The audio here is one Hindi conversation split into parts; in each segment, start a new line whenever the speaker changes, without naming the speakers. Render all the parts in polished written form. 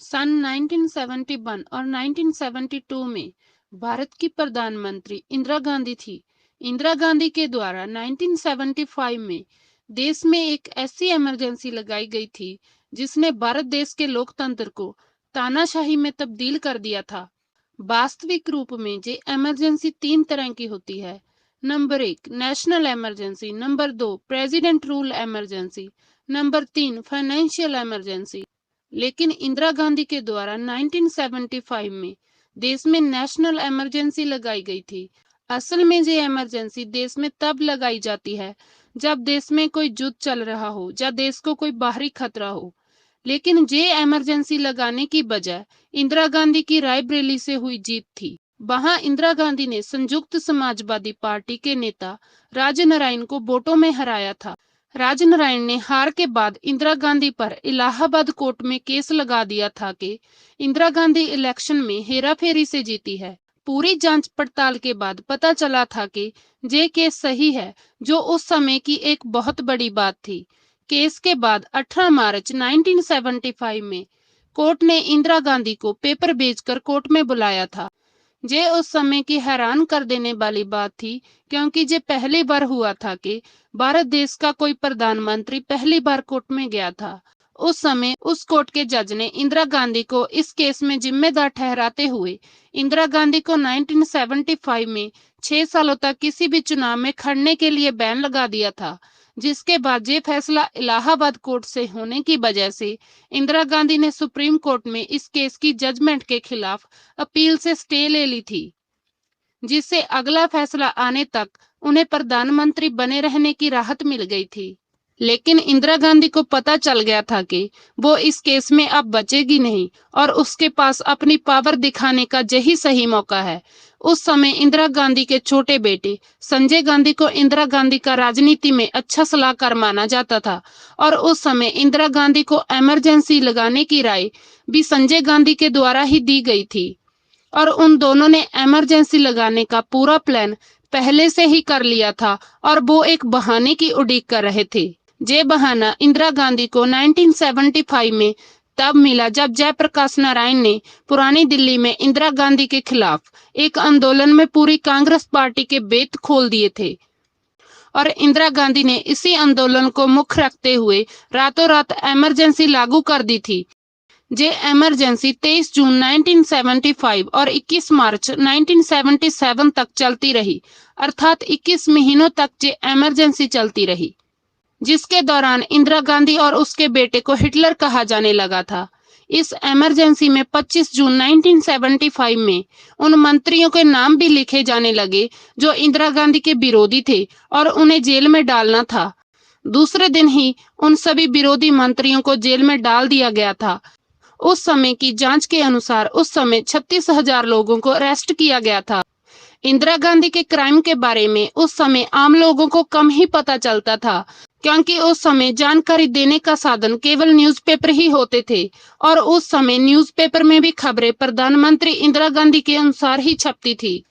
सन 1971 और 1972 में भारत की प्रधानमंत्री इंदिरा गांधी थी। इंदिरा गांधी के द्वारा 1975 में देश में एक ऐसी इमरजेंसी लगाई गई थी जिसने भारत देश के लोकतंत्र को तानाशाही में तब्दील कर दिया था। वास्तविक रूप में ये इमरजेंसी तीन तरह की होती है। Number 1 national emergency, number 2 president rule emergency, number 3 financial emergency. लेकिन इंदिरा गांधी के द्वारा 1975 में देश में नेशनल इमरजेंसी लगाई गई थी। असल में ये इमरजेंसी देश में तब लगाई जाती है जब देश में कोई युद्ध चल रहा हो या देश को कोई बाहरी खतरा हो। लेकिन ये इमरजेंसी लगाने की बजाय इंदिरा गांधी की रायबरेली से हुई जीत थी। वहां इंदिरा गांधी ने संयुक्त समाजवादी पार्टी के नेता राजनारायण को वोटों में हराया था। राजनारायण ने हार के बाद इंदिरा गांधी पर इलाहाबाद कोर्ट में केस लगा दिया था कि इंदिरा गांधी इलेक्शन में हेराफेरी से जीती है। पूरी जांच पड़ताल के बाद पता चला था कि ये केस सही है, जो उस समय की एक बहुत बड़ी बात थी। केस के बाद 18 मार्च 1975 में कोर्ट ने इंदिरा गांधी को पेपर भेजकर कोर्ट में बुलाया था। ये उस समय की हैरान कर देने वाली बात थी, क्योंकि ये पहली बार हुआ था कि भारत देश का कोई प्रधानमंत्री पहली बार कोर्ट में गया था। उस समय उस कोर्ट के जज ने इंदिरा गांधी को इस केस में जिम्मेदार ठहराते हुए इंदिरा गांधी को 1975 में 6 सालों तक किसी भी चुनाव में खड़ने के लिए बैन लगा दिया था। जिसके बाद ये फैसला इलाहाबाद कोर्ट से होने की वजह से इंदिरा गांधी ने सुप्रीम कोर्ट में इस केस की जजमेंट के खिलाफ अपील से स्टे ले ली थी, जिससे अगला फैसला आने तक उन्हें प्रधानमंत्री बने रहने की राहत मिल गई थी। लेकिन इंदिरा गांधी को पता चल गया था कि वो इस केस में अब बचेगी नहीं और उसके पास अपनी पावर दिखाने का यही सही मौका है। उस समय इंदिरा गांधी के छोटे बेटे संजय गांधी को इंदिरा गांधी का राजनीति में अच्छा सलाहकार माना जाता था और उस समय इंदिरा गांधी को इमरजेंसी लगाने की राय भी संजय गांधी के द्वारा ही दी गई थी और उन दोनों ने इमरजेंसी लगाने का पूरा प्लान पहले से ही कर लिया था और वो एक बहाने की उड़ीक कर रहे थे। ये बहाना इंदिरा गांधी को 1975 में तब मिला जब जयप्रकाश नारायण ने पुरानी दिल्ली में इंदिरा गांधी के खिलाफ एक आंदोलन में पूरी कांग्रेस पार्टी के बेत खोल दिए थे और इंदिरा गांधी ने इसी आंदोलन को मुख्य रखते हुए रातों रात इमरजेंसी लागू कर दी थी। ये इमरजेंसी 23 जून 1975 और 21 मार्च 1977 तक चलती रही, अर्थात 21 महीनों तक ये इमरजेंसी चलती रही, जिसके दौरान इंदिरा गांधी और उसके बेटे को हिटलर कहा जाने लगा था। इस इमरजेंसी में 25 जून 1975 में उन मंत्रियों के नाम भी लिखे जाने लगे जो इंदिरा गांधी के विरोधी थे और उन्हें जेल में डालना था। दूसरे दिन ही उन सभी विरोधी मंत्रियों को जेल में डाल दिया गया था। उस समय की जांच के अनुसार उस समय 36,000 लोगों को अरेस्ट किया गया था। इंदिरा गांधी के क्राइम के बारे में उस समय आम लोगों को कम ही पता चलता था, क्योंकि उस समय जानकारी देने का साधन केवल न्यूज़पेपर ही होते थे और उस समय न्यूज़पेपर में भी खबरें प्रधानमंत्री इंदिरा गांधी के अनुसार ही छपती थी।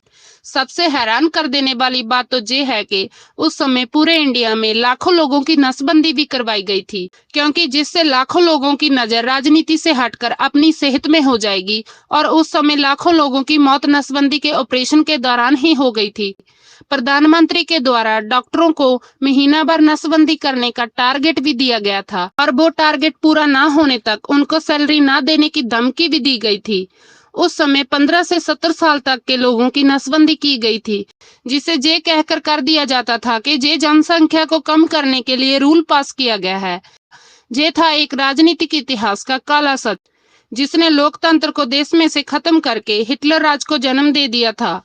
सबसे हैरान कर देने वाली बात तो ये है कि उस समय पूरे इंडिया में लाखों लोगों की नसबंदी भी करवाई गई थी, क्योंकि जिससे लाखों लोगों की नजर राजनीति से हटकर अपनी सेहत में हो जाएगी और उस समय लाखों लोगों की मौत नसबंदी के ऑपरेशन के दौरान ही हो गई थी। प्रधानमंत्री के द्वारा डॉक्टरों को महीना भर नसबंदी करने का टारगेट भी दिया गया था और वो टारगेट पूरा ना होने तक उनको सैलरी ना देने की धमकी भी दी गई थी। उस समय 15 से 70 साल तक के लोगों की नसबंदी की गई थी, जिसे ये कहकर कर दिया जाता था कि ये जनसंख्या को कम करने के लिए रूल पास किया गया है। ये था एक राजनीतिक इतिहास का काला सच, जिसने लोकतंत्र को देश में से खत्म करके हिटलर राज को जन्म दे दिया था।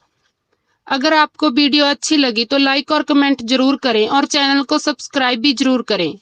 अगर आपको वीडियो अच्छी लगी तो लाइक और कमेंट जरूर करें और चैनल को सब्सक्राइब भी जरूर करें।